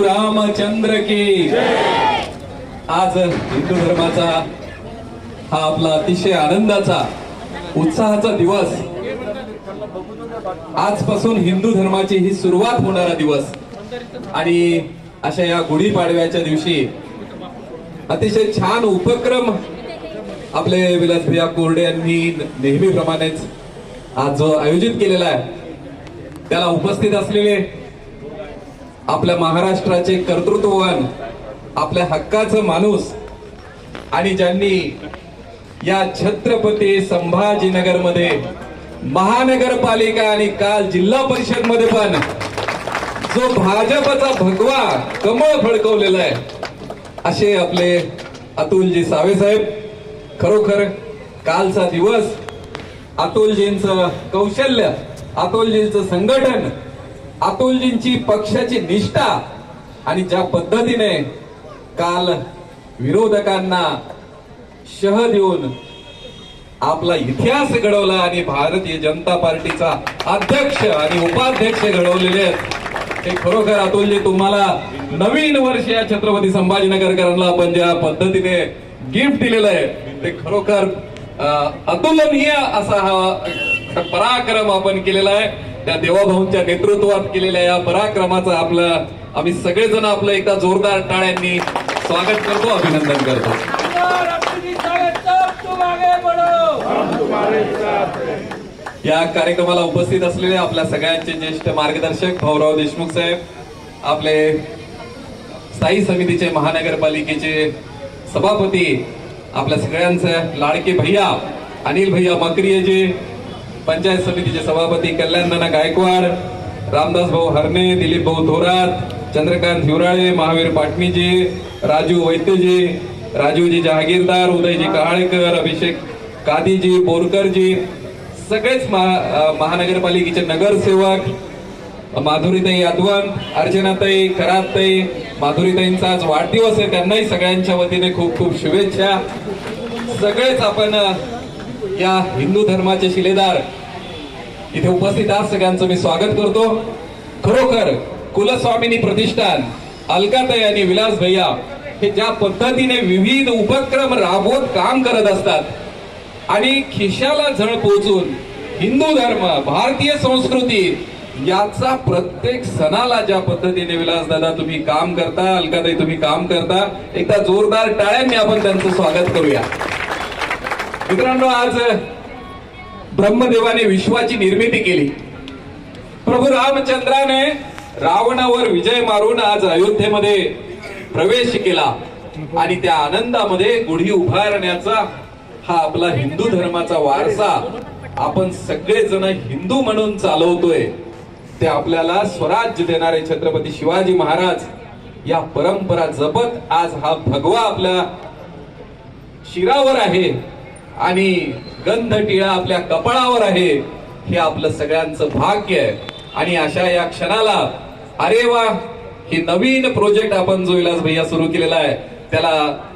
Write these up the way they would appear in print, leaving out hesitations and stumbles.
रामचंद्र की आज हिंदू धर्माचा हा आपला अतिशय आनंदाचा उत्साहाचा दिवस, आजपासून हिंदू धर्माची ही सुरुवात होणारा दिवस आणि अशा या गुढीपाडव्याच्या दिवशी अतिशय छान उपक्रम आपले विलास भैया कोरडे यांनी नेहमीप्रमाणेच आज जो आयोजित केलेला आहे त्याला उपस्थित असलेले आपल्या महाराष्ट्राचे कर्तृत्ववान, आपल्या हक्काचं माणूस आणि ज्यांनी या छत्रपती संभाजीनगर मध्ये महानगरपालिका आणि काल जिल्हा परिषद मध्ये पण जो भाजपचा भगवा कमळ फडकवलेला आहे असे आपले अतुलजी सावे साहेब. खरोखर कालचा दिवस अतुलजींचं कौशल्य, अतुलजींचं संघटन, अतुलजींची पक्षाची निष्ठा आणि ज्या पद्धतीने काल विरोधकांना शह देऊन आपला इतिहास घडवला आणि भारतीय जनता पार्टीचा अध्यक्ष आणि उपाध्यक्ष घडवलेले आहेत ते खरोखर अतुलजी तुम्हाला नवीन वर्ष या छत्रपती संभाजीनगरकरांना आपण ज्या पद्धतीने गिफ्ट दिलेलं आहे ते खरोखर अतुलनीय असा हा पराक्रम आपण केलेला आहे. त्या देवाभाऊंच्या नेतृत्वात केलेल्या या पराक्रमाचा आपलं आम्ही सगळेजण आपलं एकदा जोरदार टाळ्यांनी स्वागत करतो, अभिनंदन करतो. या कार्यक्रमाला उपस्थित असलेले आपल्या सगळ्यांचे ज्येष्ठ मार्गदर्शक भाऊराव देशमुख साहेब, आपले स्थायी समितीचे महानगरपालिकेचे सभापती, आपल्या सगळ्यांचे लाडके भैया अनिल भैया मकरियेजी, पंचायत समितीचे सभापती कल्याणदाना गायकवाड, रामदास भाऊ हरणे, दिलीप भाऊ थोरात, चंद्रकांत हिवराळे, महावीर पाटणीजी, राजू वैद्यजी, राजूजी जहागीरदार, उदयजी कहाळेकर, अभिषेक कादीजी, बोरकरजी, सगळेच महानगरपालिकेचे नगरसेवक, माधुरीताई यादवंत, अर्चनाताई, खराताई, माधुरीताईंचा आज वाढदिवस आहे, त्यांनाही सगळ्यांच्या वतीने खूप खूप शुभेच्छा. सगळेच आपण या हिंदू धर्माचे शिलेदार इथे उपस्थित आहात, सगळ्यांचं मी स्वागत करतो. खरोखर कुलस्वामिनी प्रतिष्ठान, अलकाताई आणि विलास भैया हे ज्या पद्धतीने विविध उपक्रम राबवत काम करत असतात आणि खिशाला झळ पोहोचून हिंदू धर्म, भारतीय संस्कृती याचा प्रत्येक सणाला ज्या पद्धतीने विलास दादा तुम्ही काम करता, अलकाताई तुम्ही काम करता, एकदा जोरदार टाळ्यांनी आपण त्यांचं स्वागत करूया. मित्रांनो, आज ब्रह्मदेवाने विश्वाची निर्मिती केली. प्रभू रामचंद्राने रावणावर विजय मारून आज अयोध्येमध्ये प्रवेश केला आणि त्या आनंदामध्ये गुढी उभारण्याचा हा आपला हिंदू धर्माचा वारसा आपण सगळेजण हिंदू म्हणून चालवतोय. ते आपल्याला स्वराज्य देणारे छत्रपती शिवाजी महाराज या परंपरा जपत आज हा भगवा आपल्या शिरावर आहे आणि गंध टिळा आपल्या कपाळावर आहे. हे आपलं सगळ्यांचं भाग्य आहे आणि अशा या क्षणाला अरे वा, ही नवीन प्रोजेक्ट आपण जो विलास भैया सुरू केलेला आहे त्याला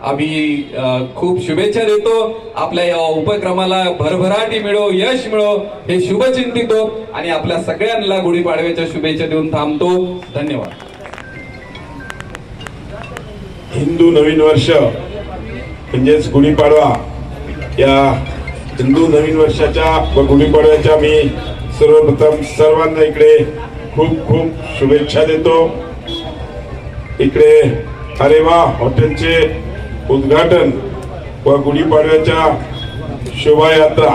आम्ही खूप शुभेच्छा देतो. आपल्या या उपक्रमाला भरभराटी मिळो, यश मिळो हे शुभचिंतितो आणि आपल्या सगळ्यांना गुढीपाडव्याच्या शुभेच्छा देऊन थांबतो. धन्यवाद. हिंदू नवीन वर्ष म्हणजेच गुढीपाडवा, या हिंदू नवीन वर्षाच्या व गुढीपाडव्याच्या मी सर्वप्रथम सर्वांना इकडे खूप खूप शुभेच्छा देतो. इकडे अरेवा हॉटेलचे उद्घाटन व गुढीपाडव्याच्या शोभायात्रा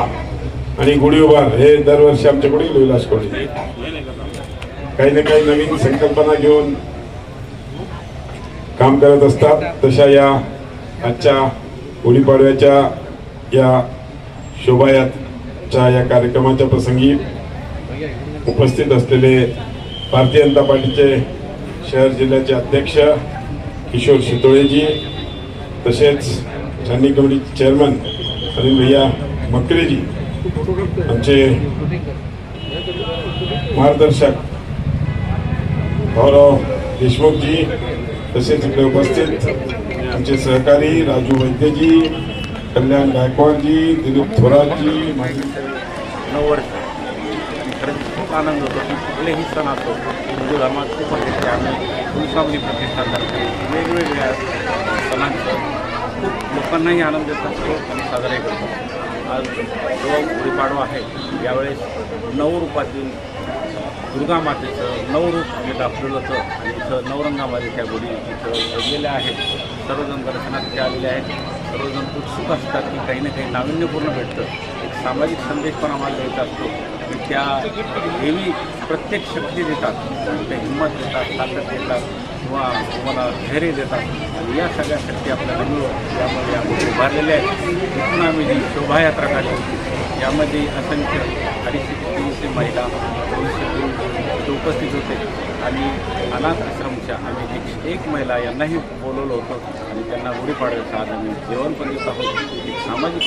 आणि गुढी उभार हे दरवर्षी आमच्याकडे विलास कोरडे काही ना काही नवीन संकल्पना घेऊन काम करत असतात. तशा या आजच्या गुढीपाडव्याच्या या शोभायात्रेच्या या कार्यक्रमाच्या प्रसंगी उपस्थित असलेले भारतीय जनता पार्टीचे शहर जिल्ह्याचे अध्यक्ष किशोर शितोळेजी, तसेच स्टँडिंग कमिटीचे चेअरमन अनिल भैया मकरेजी, आमचे मार्गदर्शक भाऊराव देशमुखजी, तसेच इकडे उपस्थित आमचे सहकारी राजू वैद्यजी, कल्याण गायकवाडजी, दिलीप थोरातजी, खूप आनंद होतो की कुठलेही सण असो हिंदू धर्मात खूप आहे आम्ही फुलसावली प्रतिष्ठानतर्फे वेगवेगळ्या सणांचं खूप लोकांनाही आनंद देत असतो आणि साजराही करतो. आज जो गुढीपाडवा आहे यावेळेस 9 रूपातील दुर्गा मातेचं 9 रूप आम्ही दाखवलं होतं आणि इथं नवरंगामध्ये त्या गुढी इथं सजलेल्या आहेत. सर्वजण दर्शनासाठी आलेले आहेत. सर्वजण उत्सुक असतात की काही ना काही नाविन्यपूर्ण भेटतं. एक सामाजिक संदेश पण आम्हाला द्यायचा असतो की त्या देवी प्रत्येक शक्ती देतात, त्या हिंमत देतात, ताकद देतात किंवा तुम्हाला धैर्य देतात आणि या सगळ्या शक्ती आपल्याला मिळून यामध्ये आम्ही उभारलेल्या आहेत. इथून आम्ही जी शोभायात्रा काढली होती यामध्ये असंख्य 250-300 महिला 200 उपस्थित होते आणि अनाथ आश्रमच्या आम्ही 101 महिला यांनाही बोलवलं होतं आणि त्यांना गुढीपाडव्याचं आज आम्ही जेवण पण देत आहोत. एक सामाजिक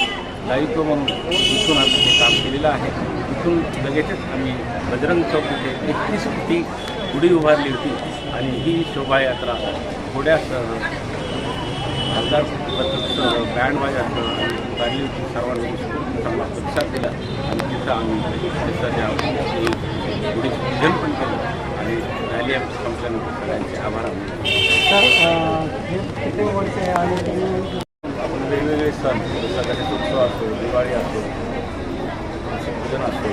दायित्व म्हणून इथून आम्ही हे काम केलेलं आहे. इथून लगेचच आम्ही बजरंग चौक इथे 31 फुटी गुढी उभारली होती आणि ही शोभायात्रा थोड्यासह 1000 पथकसह बँडवाजासह काढली होती. सर्वांनी चांगला प्रतिसाद दिला आणि तिथं आम्ही तिथं गुढी पूजन पण केलं आणि रॅली संपल्यानंतर सगळ्यांचे आभार आपण वेगवेगळे सण जसा गणेशोत्सव असो, दिवाळी असो, पूजन असो,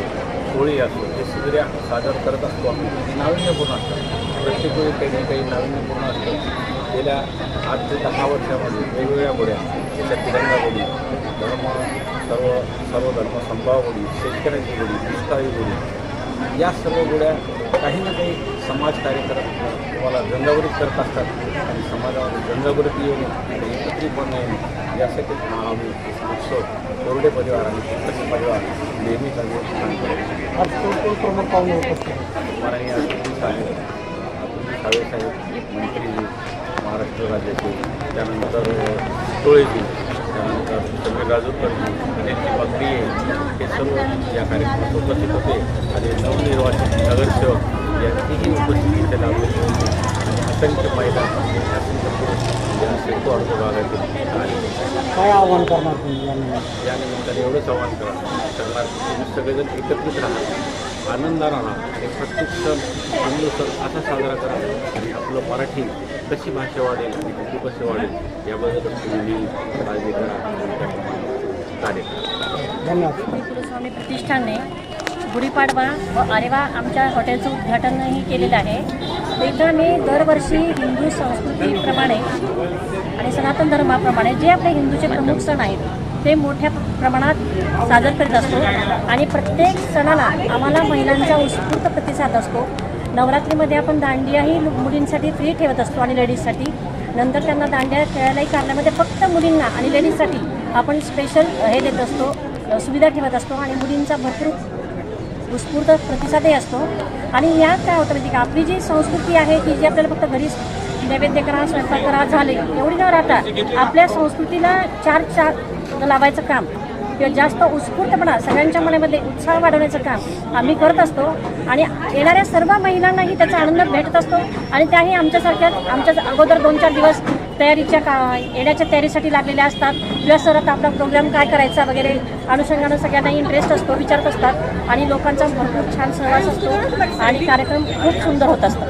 होळी असो हे सगळ्या सादर करत असतो. आपण नाविन्यपूर्ण असतात. प्रत्येक वेळी काही ना काही नाविन्यपूर्ण असतं. गेल्या 8 ते 10 वर्षामध्ये वेगवेगळ्या गुढ्या जशा तिरंगा गुढी, सर्व धर्म संभाव गुढी, शेतकऱ्यांची गुढी, दुष्काळी गुढी या सर्व गुढ्या काही ना काही समाजकार्य करत तुम्हाला जनजागृत करत असतात आणि समाजामध्ये जनजागृती येऊन एकत्रितपणे येऊन यासाठी आम्ही उत्सव कोरडे परिवार आणि पुस्तकी परिवार नेहमीच आम्ही छान करतो. आज प्रमुख पाहुणे होत असतात. माननीय साहेब मंत्रीजी महाराष्ट्र राज्याचे, त्यानंतर टोळेजी, त्यानंतर समीर राजूरकरजी, अनिलजी बकरी हे सर्व या कार्यक्रमात उपस्थित होते आणि नवनिर्वाचित नगरसेवक यांचीही उपस्थिती इथे लाभलेली होती आणि असंख्य महिला असंख्य पुरुष या सिडको अर्ज भागातील आणि काय आव्हान करणार तुम्ही या निमित्ताने एवढंच आव्हान करणार तुम्ही सगळेजण एकत्रित राहा, आनंदानं राहा आणि प्रत्येक सण हिंदू सण असा साजरा करा आणि आपलं मराठी कशी भाषा वाढेल आणि हिंदू कसे वाढेल याबद्दल तुम्ही काळजी करा आणि कार्य करा. धन्यवाद. गुरुस्वामी प्रतिष्ठानने गुढीपाडवा व आरेवा आमच्या हॉटेलचं उद्घाटनही केलेलं आहे. इथं आम्ही दरवर्षी हिंदू संस्कृतीप्रमाणे आणि सनातन धर्माप्रमाणे जे आपले हिंदूचे प्रमुख सण आहेत ते मोठ्या प्रमाणात साजर करीत असतो आणि प्रत्येक सणाला आम्हाला महिलांचा उत्स्फूर्त प्रतिसाद असतो. नवरात्रीमध्ये आपण दांडियाही मुलींसाठी फ्री ठेवत असतो आणि लेडीजसाठी. नंतर त्यांना दांडिया खेळायलाही काढण्यामध्ये फक्त मुलींना आणि लेडीजसाठी आपण स्पेशल हे देत असतो, सुविधा ठेवत असतो आणि मुलींचा भरपूर उत्स्फूर्त प्रतिसादही असतो. आणि यात काय होतं माहिती का, आपली जी संस्कृती आहे की जी आपल्याला फक्त घरीच नैवेद्य करा, स्वयंपाक करा झाले एवढी न राहता आपल्या संस्कृतीला चार लावायचं काम किंवा जास्त उत्स्फूर्तपणा सगळ्यांच्या मनामध्ये उत्साह वाढवण्याचं काम आम्ही करत असतो आणि येणाऱ्या सर्व महिलांनाही त्याचा आनंद भेटत असतो आणि त्याही आमच्या अगोदर 2-4 दिवस येण्याच्या तयारीसाठी लागलेल्या असतात किंवा सर आता आपला प्रोग्राम काय करायचा वगैरे अनुषंगानं सगळ्यांना इंटरेस्ट असतो, विचारत असतात आणि लोकांचा भरपूर छान सहवास असतो आणि कार्यक्रम खूप सुंदर होत असतात.